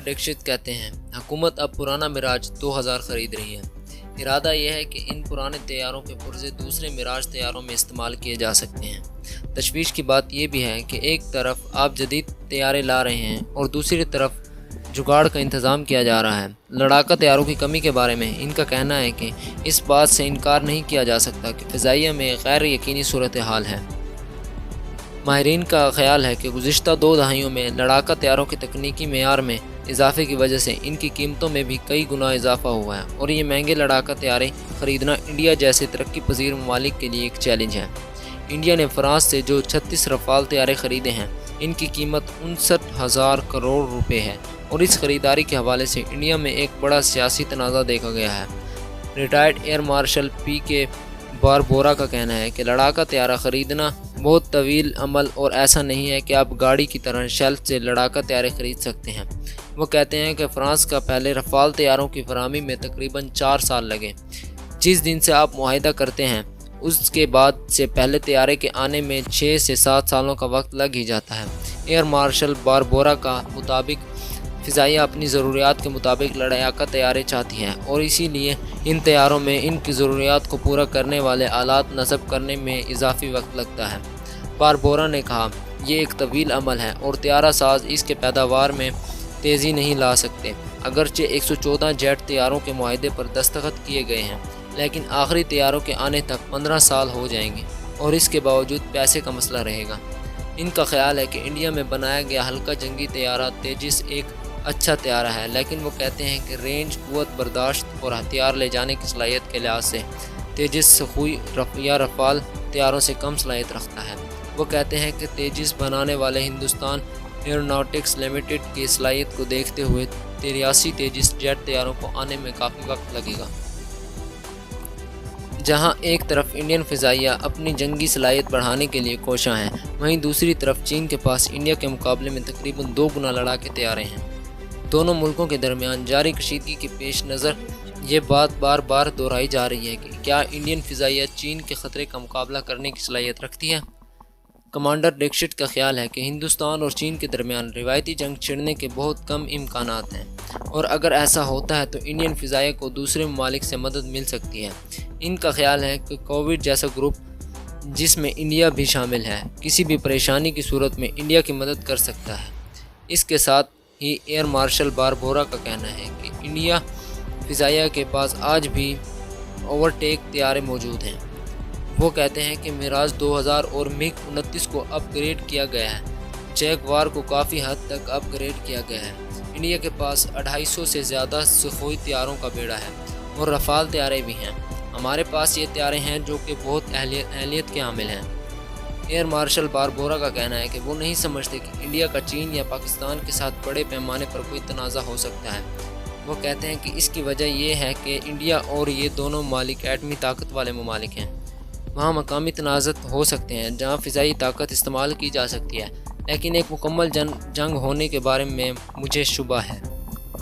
दीक्षित कहते हैं, हुकूमत अब पुराना मिराज 2000 खरीद रही है। इरादा यह है कि इन पुराने तैयारों के पुर्जे दूसरे मिराज तैयारों में इस्तेमाल किए जा सकते हैं। तशवीश की बात यह भी है कि एक तरफ आप जदीद तैयारे ला रहे हैं और दूसरी तरफ जुगाड़ का इंतज़ाम किया जा रहा है। लड़ाका तैयारों की कमी के बारे में इनका कहना है कि इस बात से इनकार नहीं किया जा सकता कि फ़िज़ाइया में गैर यकीनी सूरत हाल है। माहिरीन का ख्याल है कि गुज़िश्ता 2 दहाइयों में लड़ाका तैयारों के तकनीकी मेयार में इजाफे की वजह से इनकी कीमतों में भी कई गुना इजाफा हुआ है और ये महंगे लड़ाका तैयारे ख़रीदना इंडिया जैसे तरक्की पजीर ममालिक के लिए एक चैलेंज है। इंडिया ने फ़्रांस से जो 36 रफ़ाल तैयारे ख़रीदे हैं, इनकी कीमत 59,000 करोड़ रुपए है और इस ख़रीदारी के हवाले से इंडिया में एक बड़ा सियासी तनाज़ा देखा गया है। Retired air marshal PK Barbora का कहना है कि लड़ाका तैयारा ख़रीदना बहुत तवील अमल और ऐसा नहीं है कि आप गाड़ी की तरह शेल्फ से लड़ाका तैयारे ख़रीद सकते हैं। वो कहते हैं कि फ़्रांस का पहले रफ़ाल तैयारों की फराहमी में तकरीबन 4 साल लगे। जिस दिन से आप मुआहिदा करते हैं उसके बाद से पहले तैयारे के आने में 6 से 7 सालों का वक्त लग ही जाता है। एयर मार्शल बारबोरा का मुताबिक फ़िज़ाइया अपनी ज़रूरियात के मुताबिक लड़ाका तैयारे चाहती हैं और इसीलिए इन तैयारों में इनकी ज़रूरियात को पूरा करने वाले आलात नस्ब करने में इजाफी वक्त लगता है। बारबोरा ने कहा, ये एक तवील अमल है और तैयारा साज इसके पैदावार में तेज़ी नहीं ला सकते। अगरचे 114 जेट तैयारों के मुआहदे पर दस्तखत किए गए हैं, लेकिन आखिरी तैयारों के आने तक 15 साल हो जाएंगे और इसके बावजूद पैसे का मसला रहेगा। इनका ख्याल है कि इंडिया में बनाया गया हल्का जंगी तैयारा तेजिस एक अच्छा तैयारा है, लेकिन वो कहते हैं कि रेंज, क़ुव्वत बर्दाश्त और हथियार ले जाने की सलाहियत के लिहाज से तेजिस सखुई या रफ़ाल तैयारों से कम सलाहियत रखता है। वो कहते हैं कि तेजिस बनाने वाले हिंदुस्तान एयरोनॉटिक्स लिमिटेड की सलाहियत को देखते हुए 83 तेजिस जेट तैयारों को आने में काफ़ी वक्त लगेगा। जहां एक तरफ इंडियन फ़िज़ाइया अपनी जंगी सलाहियत बढ़ाने के लिए कोशां हैं, वहीं दूसरी तरफ चीन के पास इंडिया के मुकाबले में तकरीबन 2 गुना लड़ाके तैयारे हैं। दोनों मुल्कों के दरमियान जारी कशीदगी के पेश नज़र ये बात बार बार दोहराई जा रही है कि क्या इंडियन फ़िज़ाइया चीन के ख़तरे का मुकाबला करने की सलाहियत रखती है। कमांडर दीक्षित का ख्याल है कि हिंदुस्तान और चीन के दरमियान रिवायती जंग छिड़ने के बहुत कम इम्कानात हैं और अगर ऐसा होता है तो इंडियन फ़िज़ाइया को दूसरे ममालिक से मदद मिल सकती है। इनका ख्याल है कि कोविड जैसा ग्रुप जिसमें इंडिया भी शामिल है, किसी भी परेशानी की सूरत में इंडिया की मदद कर सकता है। इसके साथ ही एयर मार्शल बारबोरा का कहना है कि इंडिया फ़िज़ाइया के पास आज भी ओवरटेक तैयारे मौजूद हैं। वो कहते हैं कि मिराज 2000 और MiG-29 को अपग्रेड किया गया है। जैगवार को काफ़ी हद तक अपग्रेड किया गया है। इंडिया के पास 250 से ज़्यादा सुखोई तैयारों का बेड़ा है और रफ़ाल तैयारे भी हैं। हमारे पास ये तैयारे हैं जो कि बहुत अहलियत के हामिल हैं। एयर मार्शल बारबोरा का कहना है कि वो नहीं समझते कि इंडिया का चीन या पाकिस्तान के साथ बड़े पैमाने पर कोई तनाज़ा हो सकता है। वो कहते हैं कि इसकी वजह यह है कि इंडिया और ये दोनों ममालिक एटमी ताकत वाले ममालिक हैं। वहाँ मकामी तनाज़त हो सकते हैं जहाँ फ़िज़ाई ताकत इस्तेमाल की जा सकती है, लेकिन एक मुकम्मल जंग होने के बारे में मुझे शुबा है।